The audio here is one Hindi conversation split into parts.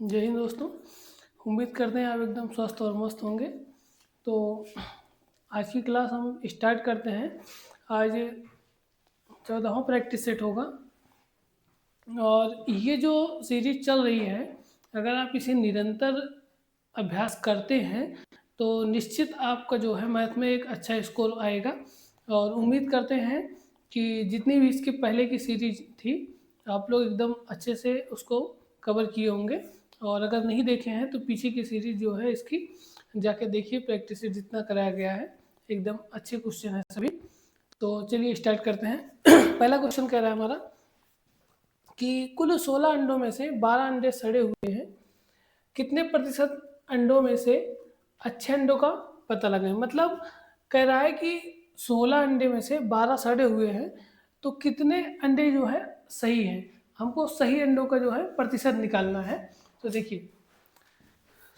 जय हिंद दोस्तों। उम्मीद करते हैं आप एकदम स्वस्थ और मस्त होंगे। तो आज की क्लास हम स्टार्ट करते हैं। आज 14वां प्रैक्टिस सेट होगा और ये जो सीरीज चल रही है, अगर आप इसे निरंतर अभ्यास करते हैं तो निश्चित आपका जो है मैथ में एक अच्छा स्कोर आएगा। और उम्मीद करते हैं कि जितनी भी इसके पहले की सीरीज थी आप लोग एकदम अच्छे से उसको कवर किए होंगे। और अगर नहीं देखे हैं तो पीछे की सीरीज जो है इसकी जाके देखिए, प्रैक्टिस से जितना कराया गया है एकदम अच्छे क्वेश्चन है सभी। तो चलिए स्टार्ट करते हैं। पहला क्वेश्चन कह रहा है हमारा कि कुल 16 अंडों में से 12 अंडे सड़े हुए हैं, कितने प्रतिशत अंडों में से अच्छे अंडों का पता लगाएं। मतलब कह रहा है कि 16 अंडे में से 12 सड़े हुए हैं, तो कितने अंडे जो है सही हैं, हमको सही अंडों का जो है प्रतिशत निकालना है। तो देखिए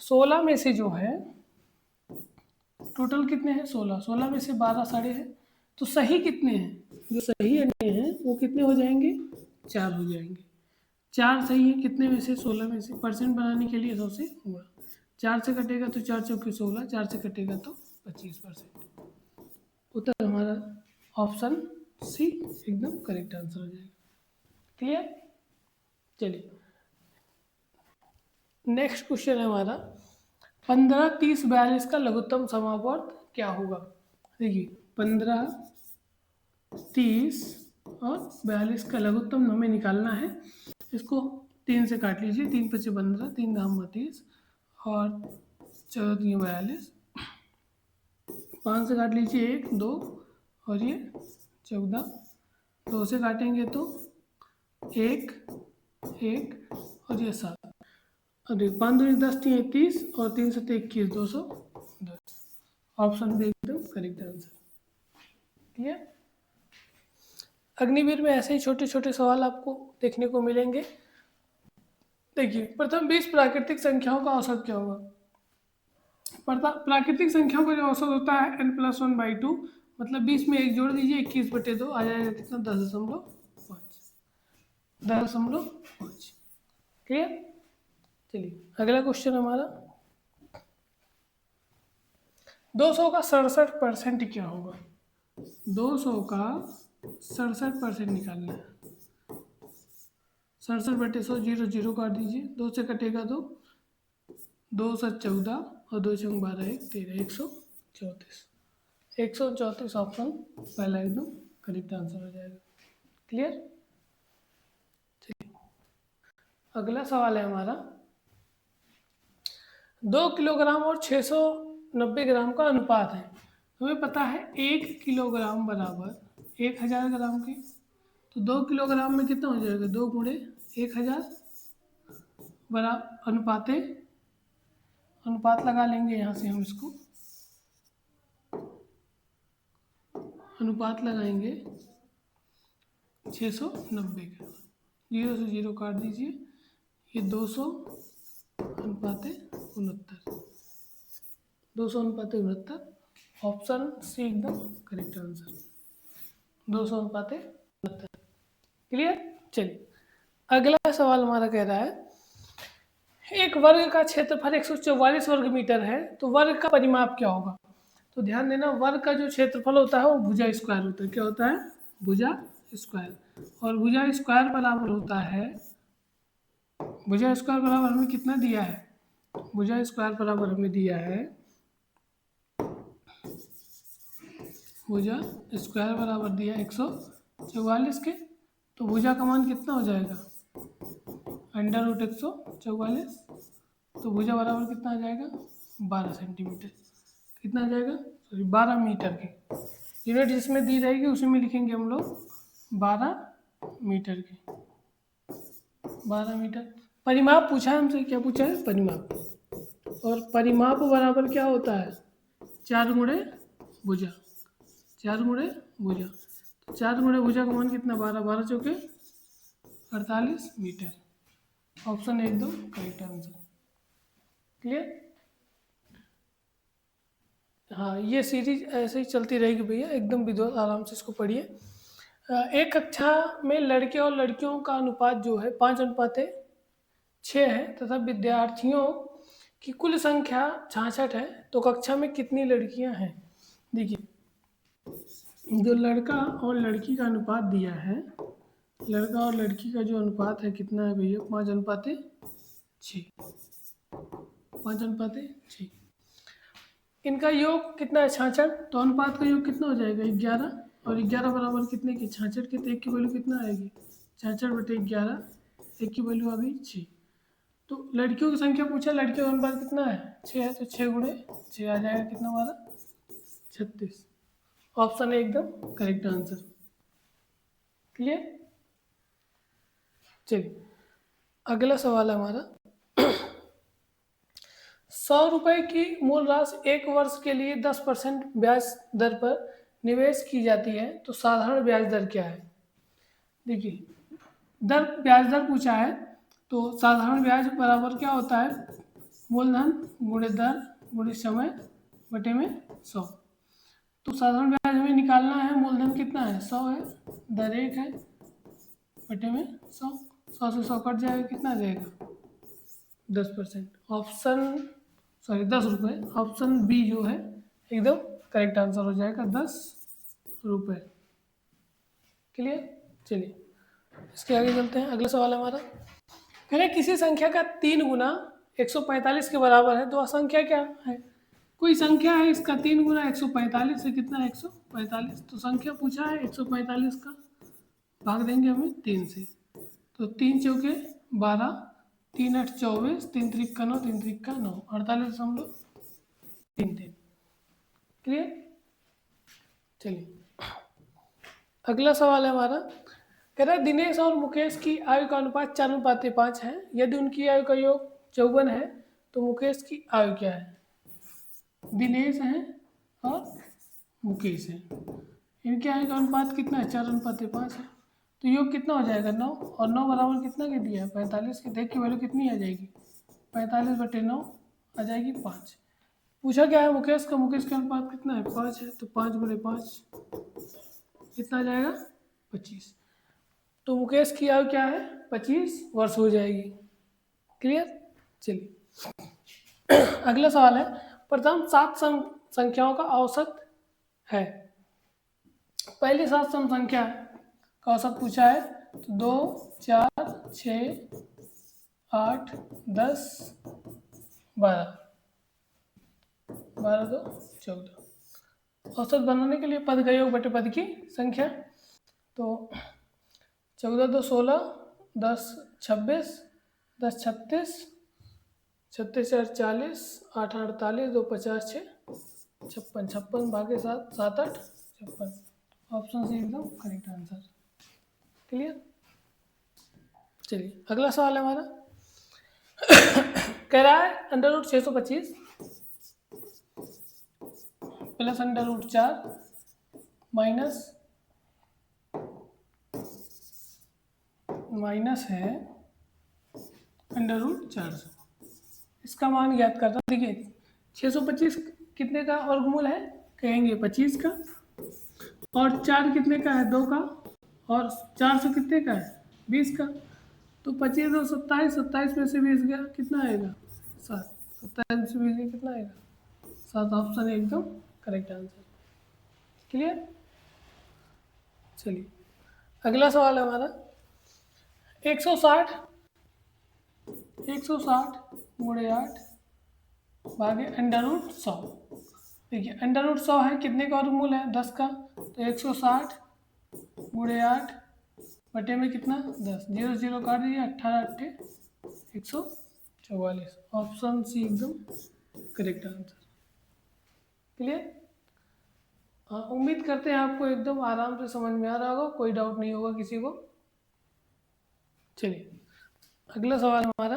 16 में से जो है टोटल कितने हैं, 16 में से 12 सड़े हैं, तो सही कितने हैं, जो सही अंडे हैं वो कितने हो जाएंगे, 4 हो जाएंगे। 4 सही है कितने में से, 16 में से। परसेंट बनाने के लिए 100 से गुणा, 4 से कटेगा तो 4 चौके 16, 4 से कटेगा तो 25%। उत्तर हमारा ऑप्शन सी एकदम करेक्ट आंसर हो जाएगा। क्लियर। चलिए नेक्स्ट क्वेश्चन है हमारा 15, 30, 42 का लघुत्तम समापवर्त क्या होगा। देखिए 15, 30 और 42 का लघुत्तम हमें निकालना है। इसको 3 से काट लीजिए, 3 पचे 15, 3 दाम 30 और 14 3 42, 5 से काट लीजिए 1 2 और ये 14, 2 से काटेंगे तो 1 1 और ये 7 और 5 दूनी 10 3 30 और 3 7 21 210। ऑप्शन बी एकदम करेक्ट आंसर। ठीक है। अग्निवीर में ऐसे ही छोटे छोटे सवाल आपको देखने को मिलेंगे। देखिए प्रथम 20 प्राकृतिक संख्याओं का औसत क्या होगा। प्राकृतिक संख्याओं का जो औसत होता है n+1/2, मतलब 20 में 1 जोड़ दीजिए, 21/2 आ जाएगा कितना, 10.5। 10.5। क्लियर। चलिए अगला क्वेश्चन हमारा 200 का 67% क्या होगा। 200 का 67% निकालना है। 67/100, 0 0 काट दीजिए, 2 से कटेगा तो 2 7 14 और 2 6 12 1 13, 134। 134 ऑप्शन पहला एकदम करेक्ट आंसर हो जाएगा। क्लियर। अगला सवाल है हमारा 2 किलोग्राम और 690 ग्राम का अनुपात है। हमें पता है 1 किलोग्राम बराबर 1000 ग्राम के, तो 2 किलोग्राम में कितना हो जाएगा, 2 गुणे 1000 बराबर अनुपात लगा लेंगे। यहाँ से हम इसको अनुपात लगाएंगे 690 के, 0 से 0 काट दीजिए, ये 200 अनुपात 69, 200 अनुपात 69। ऑप्शन सी एकदम करेक्ट आंसर, 200 अनुपात 69। क्लियर। चलिए अगला सवाल हमारा कह रहा है एक वर्ग का क्षेत्रफल 144 वर्ग मीटर है, तो वर्ग का परिमाप क्या होगा। तो ध्यान देना, वर्ग का जो क्षेत्रफल होता है वो भुजा स्क्वायर होता है। क्या होता है, भुजा स्क्वायर। और भुजा स्क्वायर बराबर होता है, भुजा स्क्वायर बराबर हमें कितना दिया है, भुजा स्क्वायर बराबर हमें दिया है, भुजा स्क्वायर बराबर दिया 144 के, तो भुजा का मान कितना हो जाएगा, √144, तो भुजा बराबर कितना आ जाएगा, 12 सेंटीमीटर। कितना आ जाएगा, सॉरी 12 मीटर की यूनिट जिसमें दी जाएगी उसी में लिखेंगे हम लोग 12 मीटर की, 12 मीटर। परिमाप पूछा है हमसे, क्या पूछा है, परिमाप। और परिमाप बराबर क्या होता है, 4 गुणे भुजा, 4 गुणे भुजा। तो 4 गुणे भुजा का मान कितना, 12, 12 चौके 48 मीटर। ऑप्शन एकदम करेक्ट आंसर। क्लियर। हाँ ये सीरीज ऐसे ही चलती रहेगी भैया, एकदम विद्वत आराम से इसको पढ़िए। एक कक्षा में लड़के और लड़कियों का अनुपात जो है 5 अनुपात 6 है तथा विद्यार्थियों की कुल संख्या 66 है, तो कक्षा में कितनी लड़कियां हैं? देखिए, जो लड़का और लड़की का अनुपात दिया है, लड़का और लड़की का जो अनुपात है कितना है भैया? 5:6। 5:6। इनका योग कितना है? 66। तो अनुपात का योग कितना हो जाएगा? 11। और 11 बराबर कितने की? 66 की। तो एक की वैल्यू कितना आएगी? 66/11। एक की वैल्यू आ गई 6। तो लड़कियों की संख्या पूछा, लड़कियों का अनुपात कितना है? 6 है, तो 6 गुणे 6 आ जाएगा कितना हमारा? 36। ऑप्शन है एकदम करेक्ट आंसर। क्लियर? चलिए अगला सवाल है हमारा। 100 रुपये की मूल राशि 1 वर्ष के लिए 10% ब्याज दर पर निवेश की जाती है, तो साधारण ब्याज दर क्या है? देखिए, ब्याज दर पूछा है, तो साधारण ब्याज बराबर क्या होता है? मूलधन गुणे दर गुणे समय बटे में 100। तो साधारण ब्याज हमें निकालना है। मूलधन कितना है? 100 है, दर 1 है, बटे में 100। 100 से 100 कट जाएगा, कितना आ जाएगा? 10%। ऑप्शन 10 रुपये। ऑप्शन बी जो है एकदम करेक्ट आंसर हो जाएगा, 10 रुपये। क्लियर? चलिए इसके आगे चलते हैं। अगला सवाल है हमारा। कह रहे किसी संख्या का 3 गुना 145 के बराबर है, तो वह संख्या क्या है? कोई संख्या है, इसका 3 गुना 145 से कितना है? 145। तो संख्या पूछा है 145 का, भाग देंगे हमें 3 से। तो 3 चौके 12, 3 8 24, 3 त्रिक्का 9, 3 त्रिक्का 9, 48.33। क्लियर? चलिए अगला सवाल है हमारा। कह रहा है दिनेश और मुकेश की आयु का अनुपात 4:5 है। यदि उनकी आयु का योग 54 है, तो मुकेश की आयु क्या है? दिनेश है और मुकेश है, इनके आयु का अनुपात कितना है? 4:5 है। तो योग कितना हो जाएगा? 9। और 9 बराबर कितना के दिया है? 45 के। देख की वैल्यू कितनी आ जाएगी? 45/9 आ जाएगी 5। पूछा क्या है मुकेश का? मुकेश का अनुपात कितना है? 5 है, तो 5 गुणे 5 कितना आ जाएगा? 25। तो मुकेश की आयु क्या है? 25 वर्ष हो जाएगी। क्लियर? चलिए अगला सवाल है। प्रथम 7 संख्याओं का औसत है। पहली 7 सम संख्या का औसत पूछा है, तो 2 4 6 8 10 12। 12 2 14। औसत बनाने के लिए पद का योग बटे पद की संख्या। तो 14 2 16, 10 26, 10 36, 36 4 40, 8 48, 2 50 6 56। 56 भागे 7, 7 8 56। ऑप्शन सी एकदम करेक्ट आंसर। क्लियर? चलिए अगला सवाल है हमारा। कह रहा है √625 प्लस √4 माइनस है √400। इसका मान ज्ञात करना। देखिए 625 कितने का वर्गमूल है? कहेंगे 25 का। और 4 कितने का है? 2 का। और 400 कितने का है? 20 का। तो 25 और 27, 27 में से 20 गया, कितना आएगा? 7। 27 में से 20 गया, कितना आएगा? 7। ऑप्शन है एकदम करेक्ट आंसर। क्लियर? चलिए अगला सवाल है हमारा। 160 गुणे 8 भागे √100। देखिए √100 है, कितने का वर्गमूल है? 10 का। तो 160 गुणे 8 बटे में कितना? 10। 0 0 काट दीजिए, 18 8 144। ऑप्शन सी एकदम करेक्ट आंसर। क्लियर? हाँ उम्मीद करते हैं आपको एकदम आराम से समझ में आ रहा होगा, कोई डाउट नहीं होगा किसी को। चलिए अगला सवाल हमारा।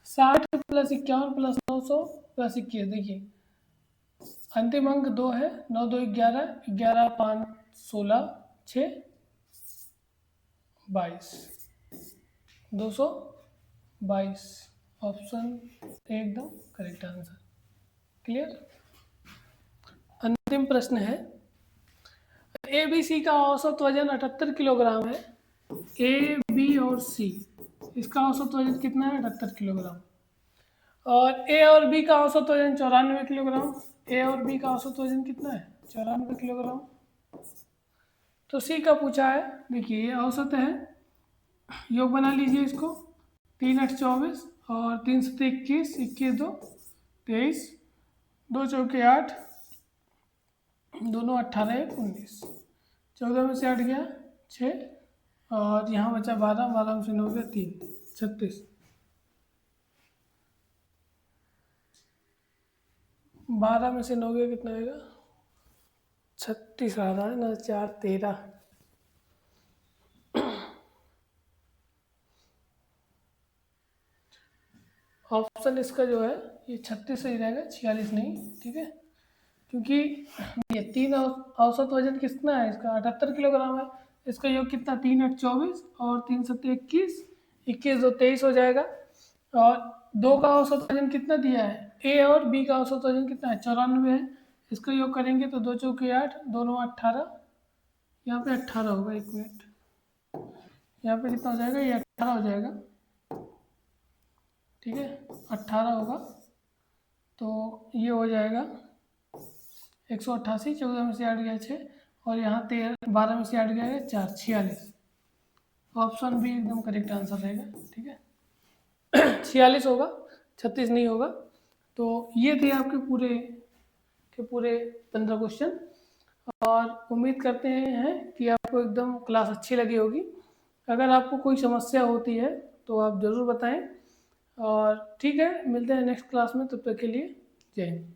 60 + 51 + 900 + 21। देखिए अंतिम अंक 2 है। 9 2 11, 11 5 16, 6 22, 222। ऑप्शन एकदम करेक्ट आंसर। क्लियर? अंतिम प्रश्न है। ABC का औसत वजन 78 किलोग्राम है। A, B और C इसका औसत वजन कितना है? 78 किलोग्राम। और ए और बी का औसत वजन 94 किलोग्राम। ए और बी का औसत वजन कितना है? 94 किलोग्राम। तो सी का पूछा है, देखिए ये औसत है, योग बना लीजिए इसको, 3×8 = 24 और 3×7 = 21, 21×2 = 23, 2×4 = 8, दोनों 18×1 = 19, 14 में से 8 गया 6 और यहाँ बचा 12, 12 में से 9 गया 3, 36, 12 में से 9 गया कितना आएगा? 36 आ रहा है ना, 4, 13। ऑप्शन इसका जो है ये 36 सही रहेगा, 46 नहीं, ठीक है। क्योंकि ये 3 औसत वजन कितना है इसका? 78 किलोग्राम है। इसका योग कितना? 3×8 = 24 और 3×7 = 21, 21×2 = 23 हो जाएगा। और 2 का औसत वजन कितना दिया है? ए और बी का औसत वजन कितना है? 94 है। इसका योग करेंगे तो 2×4 = 8, दोनों 18, यहाँ पे 18 होगा, 1 मिनट, यहाँ पे कितना हो जाएगा? ये 18 हो जाएगा, ठीक है, 18 होगा। तो ये हो जाएगा 188, 14 में से 8 गया 6 और यहाँ 13, 12 में से 8 गया 4, 46। ऑप्शन बी एकदम करेक्ट आंसर रहेगा, ठीक है। 46 होगा, 36 नहीं होगा। तो ये थे आपके पूरे के पूरे 15 क्वेश्चन और उम्मीद करते हैं कि आपको एकदम क्लास अच्छी लगी होगी। अगर आपको कोई समस्या होती है तो आप ज़रूर बताएं और ठीक है, मिलते हैं नेक्स्ट क्लास में, तब तक के लिए जय हिंद।